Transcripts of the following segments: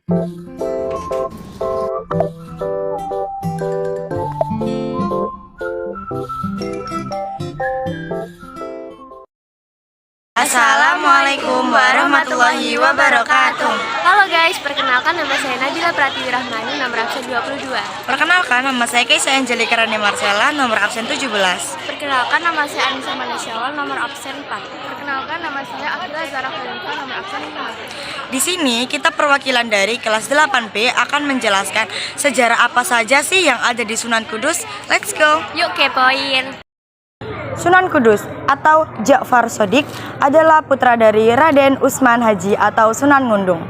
Assalamualaikum warahmatullahi wabarakatuh. Halo guys, perkenalkan nama saya Nabila Pratiwi Rahmani, nomor absen 22. Perkenalkan, nama saya Kaisa Angelika Rani Marcella, nomor absen 17. Perkenalkan, nama saya Anissa Manasyawal, nomor absen 4. Perkenalkan, nama saya Afila Zara Khalifah, nomor absen 5. Di sini kita perwakilan dari kelas 8B akan menjelaskan sejarah apa saja sih yang ada di Sunan Kudus. Let's go. Yuk kepoin. Sunan Kudus atau Ja'far Shodiq adalah putra dari Raden Utsman Haji atau Sunan Ngundung.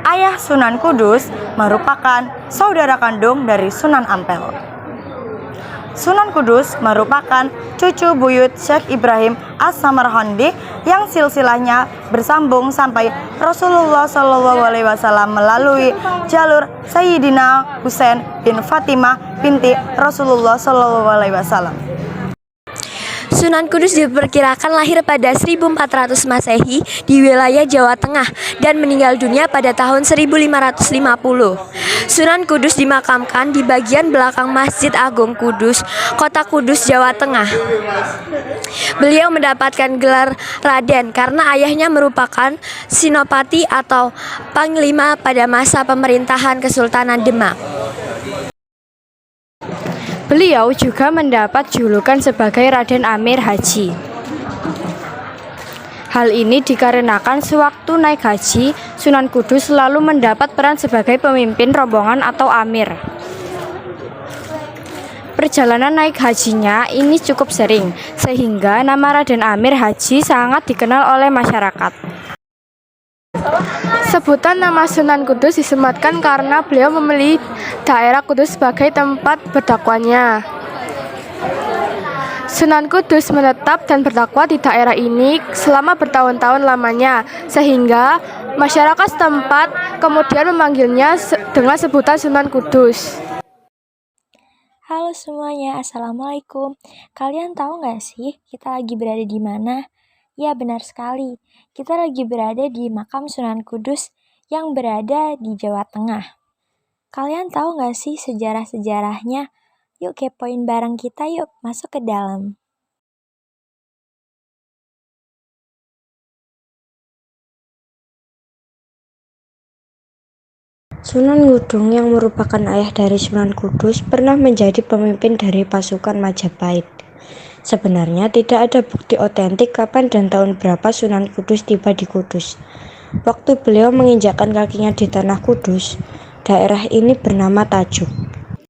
Ayah Sunan Kudus merupakan saudara kandung dari Sunan Ampel. Sunan Kudus merupakan cucu buyut Syekh Ibrahim As-Samarqandi yang silsilahnya bersambung sampai Rasulullah SAW melalui jalur Sayyidina Husain bin Fatimah binti Rasulullah SAW. Sunan Kudus diperkirakan lahir pada 1400 Masehi di wilayah Jawa Tengah dan meninggal dunia pada tahun 1550. Sunan Kudus dimakamkan di bagian belakang Masjid Agung Kudus, Kota Kudus, Jawa Tengah. Beliau mendapatkan gelar Raden karena ayahnya merupakan Senopati atau Panglima pada masa pemerintahan Kesultanan Demak. Beliau juga mendapat julukan sebagai Raden Amir Haji. Hal ini dikarenakan sewaktu naik haji, Sunan Kudus selalu mendapat peran sebagai pemimpin rombongan atau amir. Perjalanan naik hajinya ini cukup sering, sehingga nama Raden Amir Haji sangat dikenal oleh masyarakat. Sebutan nama Sunan Kudus disematkan karena beliau memilih daerah Kudus sebagai tempat berdakwahnya. Sunan Kudus menetap dan berdakwah di daerah ini selama bertahun-tahun lamanya, sehingga masyarakat setempat kemudian memanggilnya dengan sebutan Sunan Kudus. Halo semuanya, Assalamualaikum. Kalian tahu nggak sih kita lagi berada di mana? Ya benar sekali, kita lagi berada di makam Sunan Kudus yang berada di Jawa Tengah. Kalian tahu nggak sih sejarah-sejarahnya? Yuk kepoin bareng kita yuk, masuk ke dalam. Sunan Ngudung yang merupakan ayah dari Sunan Kudus pernah menjadi pemimpin dari pasukan Majapahit. Sebenarnya tidak ada bukti otentik kapan dan tahun berapa Sunan Kudus tiba di Kudus. Waktu beliau menginjakkan kakinya di tanah Kudus, daerah ini bernama Tajuk.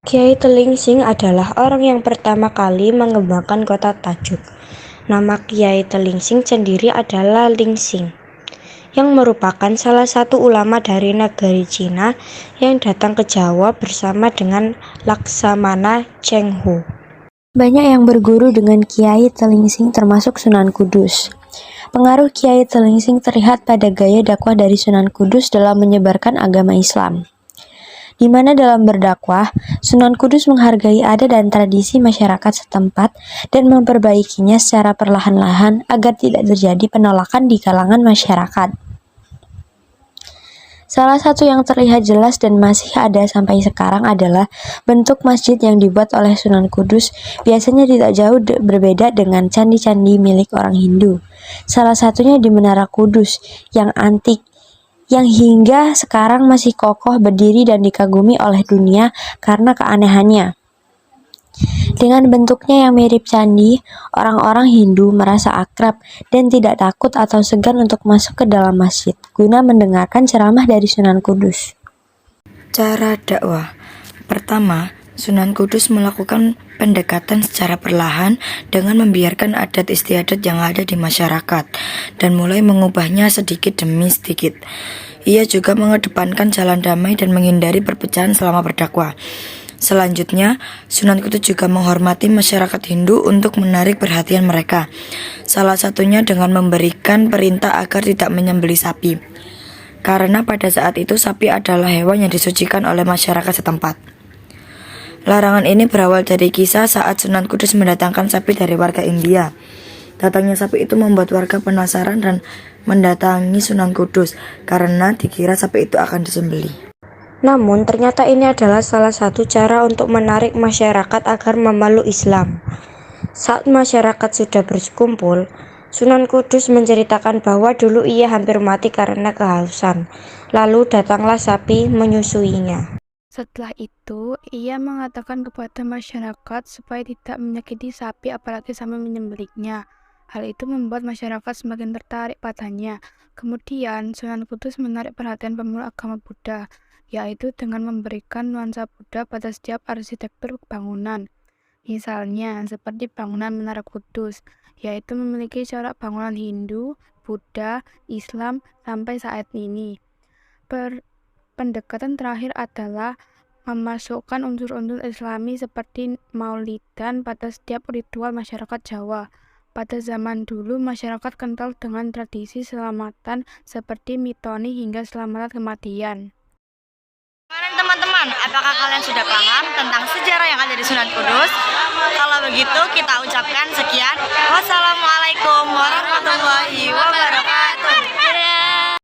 Kiai Telingsing adalah orang yang pertama kali mengembangkan kota Tajuk. Nama Kiai Telingsing sendiri adalah Lingsing, yang merupakan salah satu ulama dari negeri Cina yang datang ke Jawa bersama dengan Laksamana Cheng Ho. Banyak yang berguru dengan Kiai Telingsing termasuk Sunan Kudus. Pengaruh Kiai Telingsing terlihat pada gaya dakwah dari Sunan Kudus dalam menyebarkan agama Islam, di mana dalam berdakwah, Sunan Kudus menghargai adat dan tradisi masyarakat setempat dan memperbaikinya secara perlahan-lahan agar tidak terjadi penolakan di kalangan masyarakat. Salah satu yang terlihat jelas dan masih ada sampai sekarang adalah bentuk masjid yang dibuat oleh Sunan Kudus, biasanya tidak jauh berbeda dengan candi-candi milik orang Hindu. Salah satunya di Menara Kudus yang antik, yang hingga sekarang masih kokoh berdiri dan dikagumi oleh dunia karena keanehannya. Dengan bentuknya yang mirip candi, orang-orang Hindu merasa akrab dan tidak takut atau segan untuk masuk ke dalam masjid guna mendengarkan ceramah dari Sunan Kudus. Cara dakwah. Pertama, Sunan Kudus melakukan pendekatan secara perlahan dengan membiarkan adat istiadat yang ada di masyarakat dan mulai mengubahnya sedikit demi sedikit. Ia juga mengedepankan jalan damai dan menghindari perpecahan selama berdakwah. Selanjutnya, Sunan Kudus juga menghormati masyarakat Hindu untuk menarik perhatian mereka. Salah satunya dengan memberikan perintah agar tidak menyembelih sapi, karena pada saat itu sapi adalah hewan yang disucikan oleh masyarakat setempat. Larangan ini berawal dari kisah saat Sunan Kudus mendatangkan sapi dari warga India. Datangnya sapi itu membuat warga penasaran dan mendatangi Sunan Kudus karena dikira sapi itu akan disembelih. Namun ternyata ini adalah salah satu cara untuk menarik masyarakat agar memeluk Islam. Saat masyarakat sudah berkumpul, Sunan Kudus menceritakan bahwa dulu ia hampir mati karena kehausan. Lalu datanglah sapi menyusuinya. Setelah itu, ia mengatakan kepada masyarakat supaya tidak menyakiti sapi apalagi sampai menyembelihnya. Hal itu membuat masyarakat semakin tertarik padanya. Kemudian, Sunan Kudus menarik perhatian pemeluk agama Buddha, yaitu dengan memberikan nuansa Buddha pada setiap arsitektur bangunan. Misalnya, seperti bangunan Menara Kudus, yaitu memiliki corak bangunan Hindu, Buddha, Islam, sampai saat ini. Pendekatan terakhir adalah memasukkan unsur-unsur Islami seperti Maulidan pada setiap ritual masyarakat Jawa. Pada zaman dulu, masyarakat kental dengan tradisi selamatan seperti mitoni hingga selamatan kematian. Teman-teman, apakah kalian sudah paham tentang sejarah yang ada di Sunan Kudus? Kalau begitu, kita ucapkan sekian. Wassalamualaikum.